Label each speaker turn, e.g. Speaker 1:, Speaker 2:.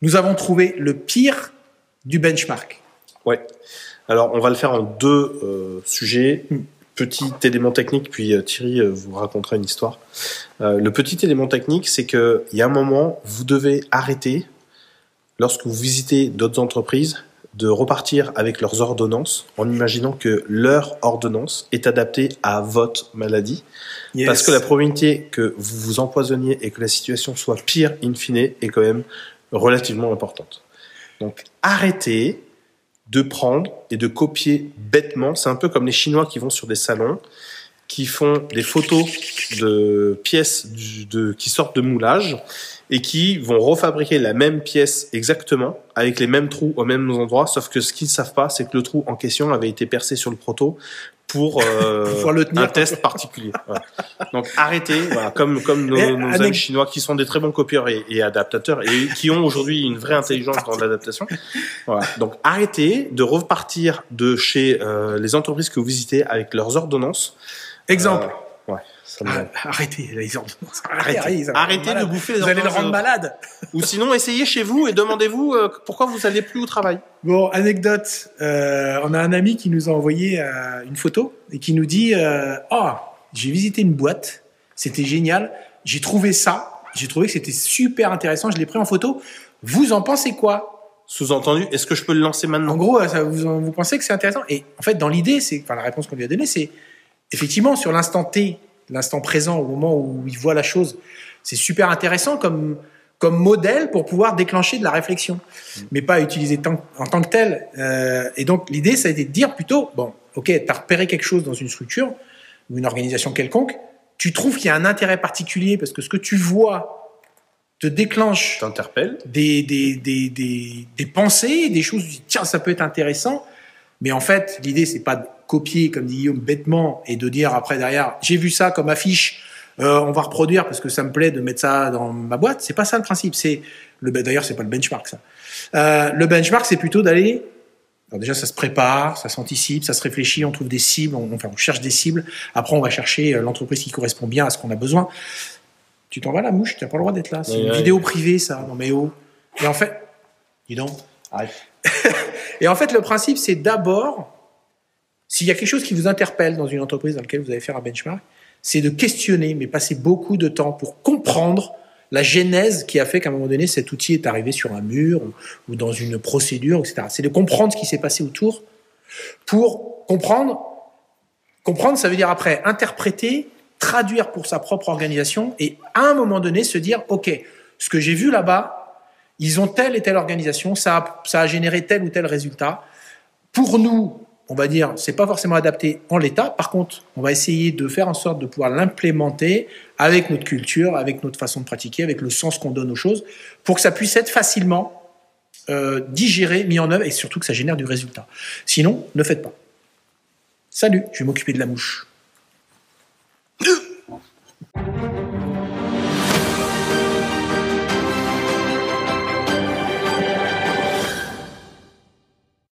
Speaker 1: Nous avons trouvé le pire du benchmark.
Speaker 2: Ouais. Alors, on va le faire en deux sujets. Petit élément technique, puis Thierry vous racontera une histoire. Le petit élément technique, c'est qu'il y a un moment, vous devez arrêter, lorsque vous visitez d'autres entreprises, de repartir avec leurs ordonnances en imaginant que leur ordonnance est adaptée à votre maladie. Yes. Parce que la probabilité que vous vous empoisonniez et que la situation soit pire in fine est quand même relativement importante. Donc, arrêtez de prendre et de copier bêtement. C'est un peu comme les Chinois qui vont sur des salons, qui font des photos de pièces qui sortent de moulage et qui vont refabriquer la même pièce exactement avec les mêmes trous aux mêmes endroits, sauf que ce qu'ils ne savent pas, c'est que le trou en question avait été percé sur le proto pour un test particulier. Voilà. Donc arrêtez, voilà, comme nos amis chinois qui sont des très bons copieurs et adaptateurs et qui ont aujourd'hui une vraie intelligence dans l'adaptation. Voilà. Donc arrêtez de repartir de chez les entreprises que vous visitez avec leurs ordonnances.
Speaker 1: Exemple.
Speaker 2: Ouais.
Speaker 1: Arrêtez les ordonnances.
Speaker 2: Arrêtez de bouffer les ordonnances.
Speaker 1: Vous allez le rendre malade.
Speaker 2: Ou sinon, essayez chez vous et demandez-vous pourquoi vous n'allez plus au travail.
Speaker 1: Bon, anecdote. On a un ami qui nous a envoyé une photo et qui nous dit j'ai visité une boîte, c'était génial, j'ai trouvé ça, j'ai trouvé que c'était super intéressant, je l'ai pris en photo. Vous en pensez quoi ?
Speaker 2: Sous-entendu, est-ce que je peux le lancer maintenant ?
Speaker 1: En gros, vous pensez que c'est intéressant ? Et en fait, dans l'idée, la réponse qu'on lui a donnée, c'est effectivement sur l'instant T, l'instant présent, au moment où il voit la chose, c'est super intéressant comme modèle pour pouvoir déclencher de la réflexion, mais pas utiliser en tant que tel. Et donc, l'idée, ça a été de dire plutôt, bon, ok, tu as repéré quelque chose dans une structure ou une organisation quelconque, tu trouves qu'il y a un intérêt particulier parce que ce que tu vois te déclenche
Speaker 2: t'interpelle
Speaker 1: des pensées, des choses, tiens, ça peut être intéressant, mais en fait, l'idée, c'est pas de copier, comme dit Guillaume, bêtement, et de dire après derrière, j'ai vu ça comme affiche, on va reproduire parce que ça me plaît de mettre ça dans ma boîte. C'est pas ça le principe. D'ailleurs, c'est pas le benchmark, ça. Le benchmark, c'est plutôt d'aller. Alors déjà, ça se prépare, ça s'anticipe, ça se réfléchit, on trouve des cibles, on cherche des cibles. Après, on va chercher l'entreprise qui correspond bien à ce qu'on a besoin. Tu t'en vas, la mouche, tu n'as pas le droit d'être là. C'est une vidéo privée, ça. Non, mais oh. Et en fait, dis donc.
Speaker 2: Arrête.
Speaker 1: Et en fait, le principe, c'est d'abord, s'il y a quelque chose qui vous interpelle dans une entreprise dans laquelle vous allez faire un benchmark, c'est de questionner, mais passer beaucoup de temps pour comprendre la genèse qui a fait qu'à un moment donné, cet outil est arrivé sur un mur ou dans une procédure, etc. C'est de comprendre ce qui s'est passé autour pour comprendre. Comprendre, ça veut dire après interpréter, traduire pour sa propre organisation et à un moment donné se dire, OK, ce que j'ai vu là-bas, ils ont telle et telle organisation, ça a généré tel ou tel résultat. Pour nous, on va dire, c'est pas forcément adapté en l'état. Par contre, on va essayer de faire en sorte de pouvoir l'implémenter avec notre culture, avec notre façon de pratiquer, avec le sens qu'on donne aux choses, pour que ça puisse être facilement digéré, mis en œuvre, et surtout que ça génère du résultat. Sinon, ne faites pas. Salut, je vais m'occuper de la mouche.